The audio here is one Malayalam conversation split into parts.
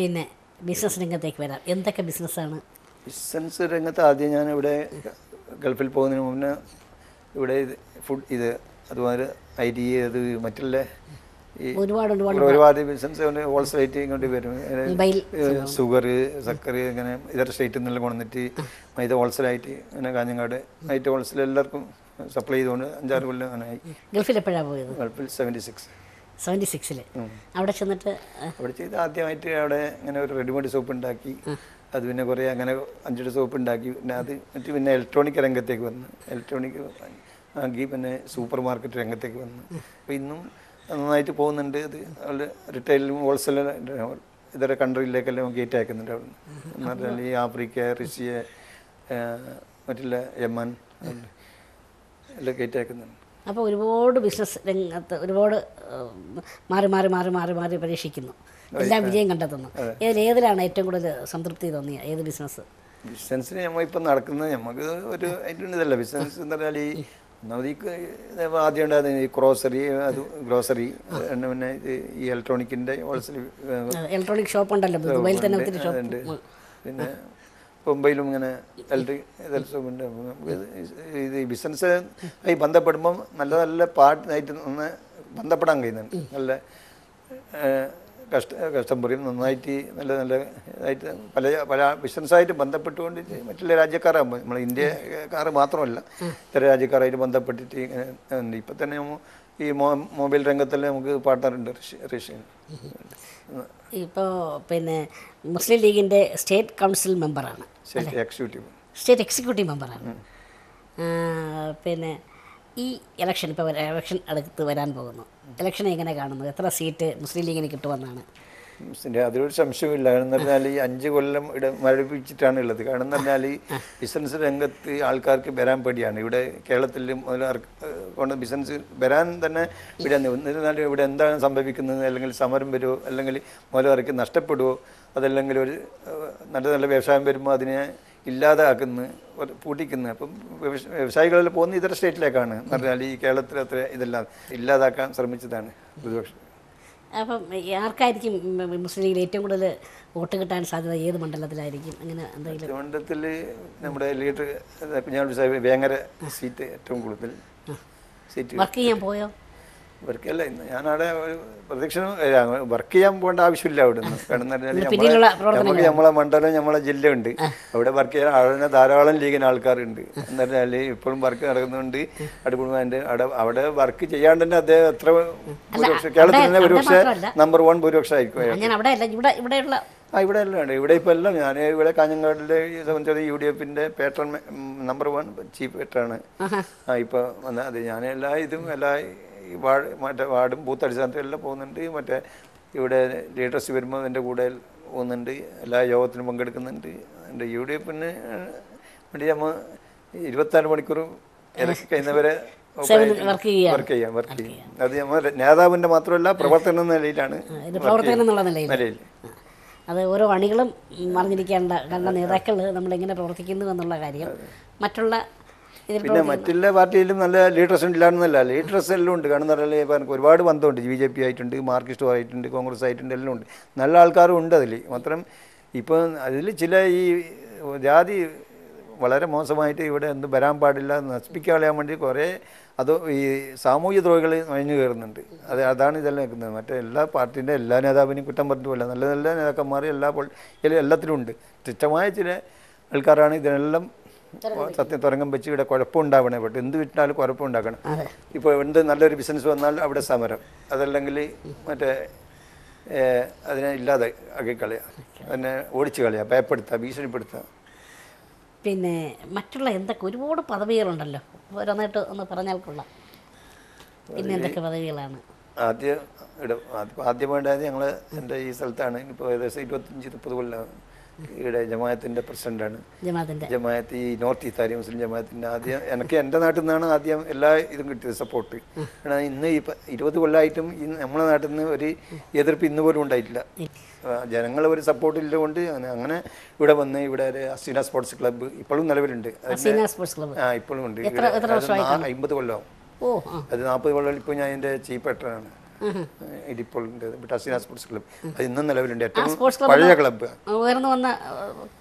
പിന്നെ ബിസിനസ് രംഗത്തേക്ക് വരാം. എന്തൊക്കെ ബിസിനസ്സാണ്? ബിസിനസ് രംഗത്ത് ആദ്യം ഞാൻ ഇവിടെ ഗൾഫിൽ പോകുന്നതിന് മുന്നേ ഇവിടെ ഇത് അതുപോലെ ഐ.ടി അത് മറ്റുള്ള ഈ ഒരുപാട് ബിസിനസ് ഹോൾസെയിലായിട്ട് ഇങ്ങോട്ട് വരും. ഷുഗർ, സക്കർ ഇങ്ങനെ ഇതര സ്റ്റേറ്റിൽ നിന്നെല്ലാം കൊണ്ടുവന്നിട്ട് ഇത് ഹോൾസെയിലായിട്ട് ഇങ്ങനെ കാഞ്ഞങ്ങാട് ആയിട്ട് ഹോൾസെയിൽ എല്ലാവർക്കും സപ്ലൈ ചെയ്തുകൊണ്ട് 5-6 കൊല്ലം അങ്ങനെ ആയി. ഗൾഫിൽ എപ്പോഴാണ് പോയത്? ഗൾഫിൽ 76 അവിടെ ചെന്നിട്ട് അവിടെ ചെയ്ത് ആദ്യമായിട്ട് അവിടെ ഇങ്ങനെ ഒരു റെഡിമെയ്ഡ് സോപ്പ് ഉണ്ടാക്കി. അത് പിന്നെ കുറേ അങ്ങനെ 5 സോപ്പ് ഉണ്ടാക്കി. പിന്നെ അത് പിന്നെ ഇലക്ട്രോണിക് രംഗത്തേക്ക് വന്നു. ഇലക്ട്രോണിക് ആക്കി പിന്നെ സൂപ്പർ മാർക്കറ്റ് രംഗത്തേക്ക് വന്നു. അപ്പോൾ ഇന്നും നന്നായിട്ട് പോകുന്നുണ്ട്. അത് അവിടെ റിറ്റെയിലും ഹോൾസെയിൽ ഇതര കൺട്രിയിലേക്കെല്ലാം കയറ്റി അയക്കുന്നുണ്ട്. അവിടെ എന്ന് പറഞ്ഞാൽ ഈ ആഫ്രിക്ക, റഷ്യ, മറ്റുള്ള യമൻ എല്ലാം കയറ്റി അയക്കുന്നുണ്ട്. അപ്പോൾ ഒരുപാട് ബിസിനസ് രംഗത്ത് ഒരുപാട് മാറി മാറി മാറി മാറി മാറി പരീക്ഷിക്കുന്നു, എല്ലാം വിജയം കണ്ടെത്തുന്നു. ഏതിലാണ് ഏറ്റവും കൂടുതൽ സംതൃപ്തി തോന്നിയ ഏത് ബിസിനസ്സിന് നമ്മളിപ്പോൾ നടക്കുന്നത് നമുക്ക് ഒരു ഇതല്ല. ബിസിനസ് എന്ന് പറഞ്ഞാൽ ഈ ആദ്യം ഉണ്ടായിരുന്ന ഈ ഗ്രോസറി പിന്നെ ഈ ഇലക്ട്രോണിക്കിൻ്റെ ഹോൾസെയിൽ ഇലക്ട്രോണിക് ഷോപ്പ് ഉണ്ടല്ലോ ദുബൈയിൽ തന്നെ ഒത്തിരി ഷോപ്പുണ്ട്. പിന്നെ മുംബൈയിലും ഇങ്ങനെ ഇലക്ട്രിക് ഷോപ്പുണ്ട്. നമുക്ക് ഇത് ബിസിനസ് ആയി ബന്ധപ്പെടുമ്പം നല്ല നല്ല പാർട്ടായിട്ട് ഒന്ന് ബന്ധപ്പെടാൻ കഴിയുന്നുണ്ട്. നല്ല കസ്റ്റമറും നന്നായിട്ട് നല്ല നല്ല ഇതായിട്ട് പല ബിസിനസ്സായിട്ട് ബന്ധപ്പെട്ടുകൊണ്ട് മറ്റുള്ള രാജ്യക്കാരാകുമ്പോൾ നമ്മൾ ഇന്ത്യക്കാർ മാത്രമല്ല ഇത്തരം രാജ്യക്കാരായിട്ട് ബന്ധപ്പെട്ടിട്ട് ഇങ്ങനെ ഇപ്പം തന്നെ ഈ മൊബൈൽ രംഗത്തെല്ലാം നമുക്ക് പാർട്ട്ണറുണ്ട് റഷ്യൻ. ഇപ്പോൾ പിന്നെ മുസ്ലിം ലീഗിൻ്റെ സ്റ്റേറ്റ് കൗൺസിൽ മെമ്പറാണ്, സ്റ്റേറ്റ് എക്സിക്യൂട്ടീവ് മെമ്പറാണ്. പിന്നെ ഈ ഇലക്ഷൻ ഇപ്പോൾ ഇലക്ഷൻ അടുത്ത് വരാൻ പോകുന്നു. ഇലക്ഷനെ എങ്ങനെ കാണുന്നു? എത്ര സീറ്റ് മുസ്ലിം ലീഗിന് കിട്ടുമെന്നാണ്? അതിലൊരു സംശയമില്ല. കാരണം എന്ന് പറഞ്ഞാൽ ഈ 5 കൊല്ലം ഇവിടെ മരവിപ്പിച്ചിട്ടാണ് ഉള്ളത്. കാരണം എന്ന് പറഞ്ഞാൽ ഈ ബിസിനസ് രംഗത്ത് ആൾക്കാർക്ക് വരാൻ പേടിയാണ്. ഇവിടെ കേരളത്തിലും കൊണ്ട് ബിസിനസ് വരാൻ തന്നെ ഇവിടെ എന്നിരുന്നാലും ഇവിടെ എന്താണ് സംഭവിക്കുന്നത്, അല്ലെങ്കിൽ സമരം വരുമോ, അല്ലെങ്കിൽ മുതലാളിക്ക് നഷ്ടപ്പെടുമോ, അതല്ലെങ്കിൽ ഒരു നല്ല നല്ല വ്യവസായം വരുമ്പോൾ അതിനെ ഇല്ലാതാക്കുന്നു, പൂട്ടിക്കുന്നു. അപ്പം വ്യവസായികളെല്ലാം പോകുന്ന ഇതര സ്റ്റേറ്റിലേക്കാണ്. എന്ന് പറഞ്ഞാൽ ഈ കേരളത്തിൽ അത്ര ഇതെല്ലാം ഇല്ലാതാക്കാൻ ശ്രമിച്ചതാണ് പ്രതിപക്ഷം. അപ്പം ആർക്കായിരിക്കും മുസ്ലിം ലീഗിൽ ഏറ്റവും കൂടുതൽ വോട്ട് കിട്ടാൻ സാധ്യത? ഏത് മണ്ഡലത്തിലായിരിക്കും? അങ്ങനെ എന്തെങ്കിലും മണ്ഡലത്തിൽ നമ്മുടെ ലീഡർ വേങ്ങര സീറ്റ് ഏറ്റവും കൂടുതൽ സീറ്റ്. വർക്ക് ചെയ്യാൻ പോയോ? വർക്കല്ല, ഞാനവിടെ പ്രദക്ഷിണം വർക്ക് ചെയ്യാൻ പോകേണ്ട ആവശ്യമില്ല അവിടെ നിന്ന്. കാരണം എന്ന് പറഞ്ഞാൽ നമുക്ക് നമ്മളെ മണ്ഡലം നമ്മളെ ജില്ല ഉണ്ട്. അവിടെ വർക്ക് ചെയ്യാൻ അവിടെ ധാരാളം ലീഗിന് ആൾക്കാരുണ്ട്. എന്ന് പറഞ്ഞാൽ ഇപ്പോഴും വർക്ക് നടക്കുന്നുണ്ട്. അടിപൊളി അവിടെ വർക്ക് ചെയ്യാണ്ട് തന്നെ അദ്ദേഹം എത്ര ഭൂരിപക്ഷം കേരളത്തിൽ തന്നെ ഒരുപക്ഷെ നമ്പർ 1 ഭൂരിപക്ഷം ആയിരിക്കും. ഇവിടെ എല്ലാം ഉണ്ട്. ഇവിടെ ഇപ്പോൾ എല്ലാം ഞാൻ ഇവിടെ കാഞ്ഞങ്ങാടിലെ സംബന്ധിച്ചത് UDF പേട്രൺ നമ്പർ 1 ചീഫ് പേട്രാണ് ഇപ്പോൾ വന്നത്. അത് ഞാൻ എല്ലാ മറ്റേ വാർഡും ബൂത്ത് അടിസ്ഥാനത്തിൽ എല്ലാം പോകുന്നുണ്ട്. മറ്റേ ഇവിടെ ലീഡേഴ്സ് വരുമ്പോൾ എൻ്റെ കൂടെ പോകുന്നുണ്ട്. എല്ലാ യോഗത്തിനും പങ്കെടുക്കുന്നുണ്ട്. എൻ്റെ UDF വേണ്ടി നമ്മൾ 24 മണിക്കൂറും ഇറക്കി കഴിയുന്നവരെ വർക്ക് ചെയ്യാം. അത് നമ്മൾ നേതാവിൻ്റെ മാത്രമല്ല പ്രവർത്തനം എന്ന നിലയിലാണ്. നിലയിൽ അത് ഓരോ അണികളും അറിഞ്ഞിരിക്കേണ്ട, കാരണം നേതാക്കൾ നമ്മളെങ്ങനെ പ്രവർത്തിക്കുന്നു എന്നുള്ള കാര്യം മറ്റുള്ള പിന്നെ മറ്റുള്ള പാർട്ടിയിലും നല്ല ലീഡേഴ്സ് ഇല്ലാന്നല്ല, ലീഡേഴ്സ് എല്ലാം ഉണ്ട്. കാരണം എന്ന് പറഞ്ഞാൽ ഒരുപാട് ബന്ധമുണ്ട്. BJP ആയിട്ടുണ്ട്, മാർക്സിസ്റ്റ് ആയിട്ടുണ്ട്, കോൺഗ്രസ് ആയിട്ടുണ്ട്, എല്ലാം ഉണ്ട്. നല്ല ആൾക്കാരും ഉണ്ട് അതിൽ. മാത്രം ഇപ്പം അതിൽ ചില ഈ ജാതി വളരെ മോശമായിട്ട് ഇവിടെ എന്ത് വരാൻ പാടില്ല, നശിപ്പിക്കാൻ കളയാൻ വേണ്ടി കുറേ ഈ സാമൂഹ്യ ദ്രോഹികൾ നുഴഞ്ഞു കയറുന്നുണ്ട്. അതാണ് ഇതെല്ലാം നിൽക്കുന്നത്. മറ്റേ എല്ലാ പാർട്ടീൻ്റെ എല്ലാ നേതാവിനെയും കുറ്റം പറഞ്ഞിട്ട് പോലെ നല്ല നല്ല നേതാക്കന്മാർ എല്ലാത്തിലും ഉണ്ട്. തുച്ഛമായ ചില ആൾക്കാരാണ് ഇതിനെല്ലാം സത്യം തുരങ്കം വെച്ച് ഇവിടെ കുഴപ്പമുണ്ടാവണേ. ബട്ട് എന്ത് വിട്ടാലും കുഴപ്പമുണ്ടാക്കണം. ഇപ്പോൾ എന്ത് നല്ലൊരു ബിസിനസ് വന്നാൽ അവിടെ സമരം, അതല്ലെങ്കിൽ മറ്റേ അതിനെ ഇല്ലാതെ ആക്കി കളയുക, അതിനെ ഓടിച്ച് കളയുക, ഭയപ്പെടുത്തുക, ഭീഷണിപ്പെടുത്തുക. പിന്നെ മറ്റുള്ള എന്തൊക്കെ ഒരുപാട് പദവികളുണ്ടല്ലോ, ഓരോന്നായിട്ട് ഒന്ന് പറഞ്ഞാൽ കൊള്ളാം. പിന്നെ എന്തൊക്കെ പദവികളാണ്? ആദ്യമായിട്ടായത് ഞങ്ങൾ എൻ്റെ ഈ സ്ഥലത്താണ്. ഇപ്പോൾ ഏകദേശം 25-30 കൊല്ലം ഇവിടെ ജമാഅത്തിൻ്റെ പ്രസിഡൻ്റാണ്. ജമാഅത്ത് ഈ നോർത്ത് ഈസ്റ്റ് മുസ്ലിം ജമാഅത്തിൻ്റെ ആദ്യം എനിക്ക് എൻ്റെ നാട്ടിൽ നിന്നാണ് ആദ്യം എല്ലാ ഇതും കിട്ടിയത്, സപ്പോർട്ട്. കാരണം ഇന്ന് ഈ 20 കൊല്ലമായിട്ടും നമ്മളെ നാട്ടിൽ നിന്ന് ഒരു എതിർപ്പ് ഇന്ന് പോലും ഉണ്ടായിട്ടില്ല. ജനങ്ങൾ ഒരു സപ്പോർട്ട് ഇല്ലതുകൊണ്ട് അങ്ങനെ ഇവിടെ വന്ന് ഇവിടെ ഒരു അസീന സ്പോർട്സ് ക്ലബ്ബ് ഇപ്പോഴും നിലവിലുണ്ട്. ഇപ്പോഴും ഉണ്ട്. 50 കൊല്ലമാവും. അത് 40 കൊല്ലം ഇപ്പോൾ ഞാൻ എൻ്റെ ചീഫ് പെട്രാണ്. ഇരിപ്പോളുണ്ട് ഹസീന സ്പോർട്സ് ക്ലബ്ബ്. അത് ഇന്നും നിലവിലുണ്ട്. ഏറ്റവും പഴയ ക്ലബ്ബ്. ഉയർന്നു വന്ന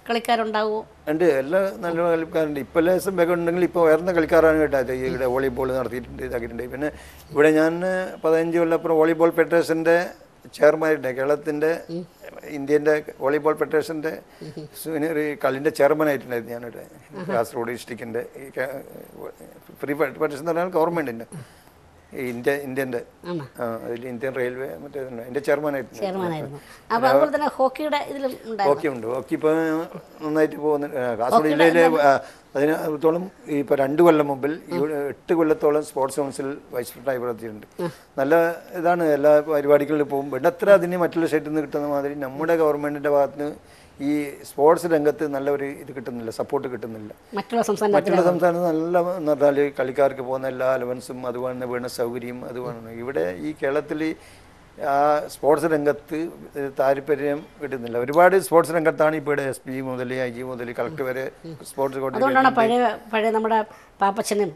കളിക്കാരുണ്ടാവുമോ? ഉണ്ട്, എല്ലാ നല്ല കളിക്കാരുണ്ട്. ഇപ്പോൾ ലേസം വേഗം ഉണ്ടെങ്കിൽ ഇപ്പോൾ ഉയർന്ന കളിക്കാരാണ് കേട്ടത്. ഇവിടെ വോളിബോൾ നടത്തിയിട്ടുണ്ട്, ഇതാക്കിയിട്ടുണ്ട്. പിന്നെ ഇവിടെ ഞാൻ 15 കൊല്ലപ്പുറം വോളിബോൾ ഫെഡറേഷൻ്റെ ചെയർമാനായിട്ട് കേരളത്തിൻ്റെ ഇന്ത്യൻ്റെ വോളിബോൾ ഫെഡറേഷൻ്റെ ഒരു കളിൻ്റെ ചെയർമാനായിട്ടുണ്ടായിരുന്നു ഞാനിവിടെ കാസർഗോഡ് ഡിസ്ട്രിക്റ്റിൻ്റെ. ഫ്രീ ഫെഡറേഷൻ എന്ന് പറഞ്ഞാൽ ഗവൺമെൻറ്റിൻ്റെ ഇന്ത്യൻ്റെ അതിൽ ഇന്ത്യൻ റെയിൽവേ മറ്റേ എൻ്റെ ചെയർമാനായിരുന്നു. ഹോക്കി ഉണ്ട്. ഹോക്കി ഇപ്പോൾ നന്നായിട്ട് പോകുന്നുണ്ട് കാസർഗോഡ് ജില്ലയിലെ. അതിനോളം ഇപ്പോൾ 2 കൊല്ലം മുമ്പിൽ 8 കൊല്ലത്തോളം സ്പോർട്സ് കൗൺസിൽ വൈസ് പ്രസിഡന്റായി പ്രവർത്തിച്ചിട്ടുണ്ട്. നല്ല ഇതാണ്, എല്ലാ പരിപാടികളിൽ പോകുമ്പോൾ ഇടത്ര അതിന് മറ്റുള്ള സ്റ്റേറ്റിൽ നിന്ന് കിട്ടുന്ന മാതിരി നമ്മുടെ ഗവൺമെൻറ്റിൻ്റെ ഭാഗത്ത് നിന്ന് ഈ സ്പോർട്സ് രംഗത്ത് നല്ല ഒരു ഇത് കിട്ടുന്നില്ല, സപ്പോർട്ട് കിട്ടുന്നില്ല. മറ്റുള്ള സംസ്ഥാനത്ത് നല്ല എന്ന് പറഞ്ഞാൽ കളിക്കാർക്ക് പോകുന്ന എല്ലാ അലവൻസും അതുപോലെ വേണ്ട സൗകര്യം അതുപോലെ ഇവിടെ ഈ കേരളത്തിൽ ആ സ്പോർട്സ് രംഗത്ത് താല്പര്യം കിട്ടുന്നില്ല. ഒരുപാട് സ്പോർട്സ് രംഗത്താണ് ഇപ്പോൾ ഇവിടെ SP മുതൽ IG മുതൽ കളക്ടർ വരെ സ്പോർട്സ് അതുകൊണ്ടാണ് പഴയ നമ്മുടെ പാപ്പച്ചനും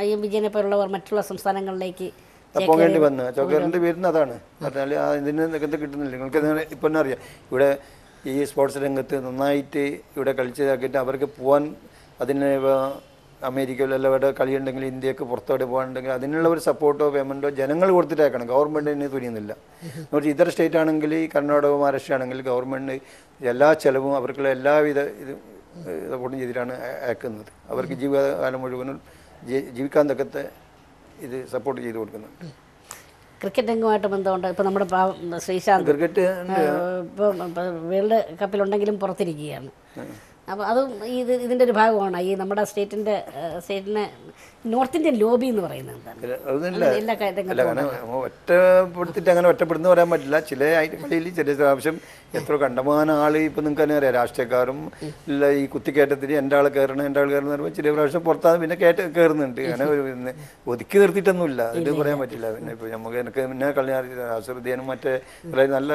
IM വിജയനെ പോലുള്ളവർ മറ്റുള്ള സംസ്ഥാനങ്ങളിലേക്ക് പോകേണ്ടി വന്നത്. ചോക്കേറിൻ്റെ പേരിന് അതാണ്. പറഞ്ഞാൽ ഇതിന് നികത്ത് കിട്ടുന്നില്ല. നിങ്ങൾക്ക് ഇപ്പം തന്നെ അറിയാം, ഇവിടെ ഈ സ്പോർട്സ് രംഗത്ത് നന്നായിട്ട് ഇവിടെ കളിച്ചതാക്കിയിട്ട് അവർക്ക് പോകാൻ അതിന് അമേരിക്കയിലെല്ലാം ഇവിടെ കളിയുണ്ടെങ്കിൽ ഇന്ത്യക്ക് പുറത്തോട്ട് പോകാനുണ്ടെങ്കിൽ അതിനുള്ള ഒരു സപ്പോർട്ടോ പേയ്മെൻറ്റോ ജനങ്ങൾ കൊടുത്തിട്ടേക്കണം. ഗവൺമെൻറ്റിന് തുനിയുന്നില്ല. എന്നുവെച്ചാൽ ഇതര സ്റ്റേറ്റ് ആണെങ്കിൽ കർണാടക മഹാരാഷ്ട്ര ആണെങ്കിൽ ഗവൺമെൻറ് എല്ലാ ചിലവും അവർക്കുള്ള എല്ലാവിധ ഇത് സപ്പോർട്ടും ചെയ്തിട്ടാണ് അയക്കുന്നത്. അവർക്ക് ജീവിതകാലം മുഴുവനും ജീവിക്കാൻ തക്കത്തെ ഇത് സപ്പോർട്ട് ചെയ്ത് കൊടുക്കുന്നുണ്ട്. ക്രിക്കറ്റ് രംഗമായിട്ട് ബന്ധമുണ്ട്. ഇപ്പോൾ നമ്മുടെ ശ്രീശാന്ത് ക്രിക്കറ്റ് ഇപ്പോൾ വേൾഡ് കപ്പിലുണ്ടെങ്കിലും പുറത്തിരിക്കുകയാണ്. അപ്പോൾ അതും ഇതിൻ്റെ ഒരു ഭാഗമാണ് ഈ നമ്മുടെ സ്റ്റേറ്റിനെ നോർത്ത് ഇന്ത്യൻ ലോബി എന്ന് പറയുന്നത്. ഒറ്റപ്പെടുത്തിട്ട് അങ്ങനെ ഒറ്റപ്പെടുന്ന പറയാൻ പറ്റില്ല. ചില കളിയിൽ ചില പ്രാവശ്യം എത്ര കണ്ടമാനം ആൾ ഇപ്പം നിങ്ങൾക്ക് തന്നെ അറിയാം, രാഷ്ട്രീയക്കാരും ഇല്ല ഈ കുത്തിക്കയറ്റത്തിന് എൻ്റെ ആൾ കയറണം എന്ന് പറയുമ്പോൾ ചില പ്രാവശ്യം പുറത്താണ് പിന്നെ കയറുന്നുണ്ട്. അങ്ങനെ ഒതുക്കി നിർത്തിയിട്ടൊന്നുമില്ല, ഇത് പറയാൻ പറ്റില്ല. പിന്നെ ഇപ്പോൾ നമുക്ക് എനിക്ക് പിന്നെ അസുറുദ്ദീനും മറ്റേ നല്ല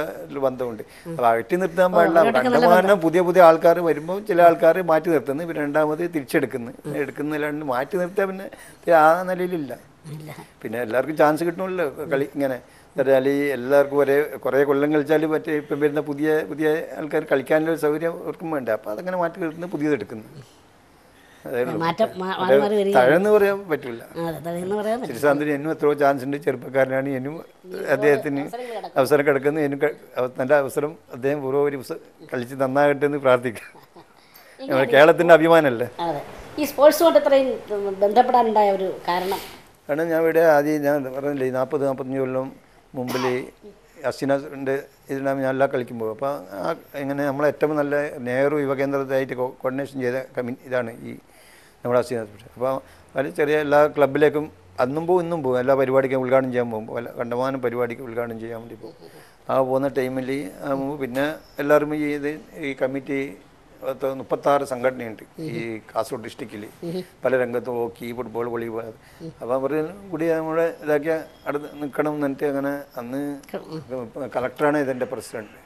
ബന്ധമുണ്ട്. അപ്പോൾ അകറ്റി നിർത്താൻ പാടില്ല. കണ്ടമാനം പുതിയ ആൾക്കാർ വരുമ്പോൾ ചില ആൾക്കാർ മാറ്റി നിർത്തുന്നു, പിന്നെ രണ്ടാമത് എടുക്കുന്നില്ലാണ്ട് മാറ്റി നിർത്തിയാൽ പിന്നെ ആ നിലയിലില്ല. പിന്നെ എല്ലാവർക്കും ചാൻസ് കിട്ടണമല്ലോ കളി. ഇങ്ങനെ എന്നാൽ എല്ലാവർക്കും കുറേ കൊല്ലം കളിച്ചാൽ മറ്റേ ഇപ്പം വരുന്ന പുതിയ ആൾക്കാർ കളിക്കാനുള്ള സൗകര്യം അവർക്കും വേണ്ട. അപ്പോൾ അതങ്ങനെ മാറ്റി നിർത്തുന്നത് പുതിയതെടുക്കുന്നു. തഴന്ന് പറയാൻ പറ്റില്ല. ശ്രീശാന്തിന് എന്നും എത്രയോ ചാൻസ് ഉണ്ട്, ചെറുപ്പക്കാരനാണ്. എന്നും അദ്ദേഹത്തിന് അവസരം കിടക്കുന്നു. എന്നും നല്ല അവസരം അദ്ദേഹം പൂർവ്വ കളിച്ച് നന്നാകട്ടെ എന്ന് പ്രാർത്ഥിക്കാം. നമ്മുടെ കേരളത്തിൻ്റെ അഭിമാനമല്ലേ. ഈ സ്പോർട്സുമായിട്ട് ഇത്രയും ബന്ധപ്പെടാനുണ്ടായ ഒരു കാരണം ഞാൻ ഇവിടെ ആദ്യം ഞാൻ പറഞ്ഞില്ലേ 40-45 കൊല്ലം മുമ്പിൽ അസിനാസിൻ്റെ ഇതിലാണ് ഞാൻ എല്ലാം കളിക്കുമ്പോൾ. അപ്പോൾ ഇങ്ങനെ നമ്മളെ ഏറ്റവും നല്ല നെഹ്റു യുവകേന്ദ്രത്തായിട്ട് കോർഡിനേഷൻ ചെയ്ത ഇതാണ് ഈ നമ്മുടെ അസിനാസ്. അപ്പോൾ അത് ചെറിയ എല്ലാ ക്ലബിലേക്കും അന്നും പോകും ഇന്നും പോകും. എല്ലാ പരിപാടിക്കും ഉദ്ഘാടനം ചെയ്യാൻ പോകുമ്പോൾ കണ്ടമാനം പരിപാടിക്ക് ഉദ്ഘാടനം ചെയ്യാൻ വേണ്ടി പോകും. ആ പോകുന്ന ടൈമിൽ പിന്നെ എല്ലാവരും ഈ കമ്മിറ്റി 36 സംഘടനയുണ്ട് ഈ കാസർഗോഡ് ഡിസ്ട്രിക്റ്റിൽ. പല രംഗത്തും ഹോക്കി, ഫുട്ബോൾ, വോളിബോൾ. അപ്പോൾ അവർ കൂടി നമ്മുടെ ഇതാക്കിയ അടുത്ത് നിൽക്കണം എന്നിട്ട് അങ്ങനെ അന്ന് കളക്ടറാണ് ഇതിൻ്റെ പ്രസിഡന്റ്.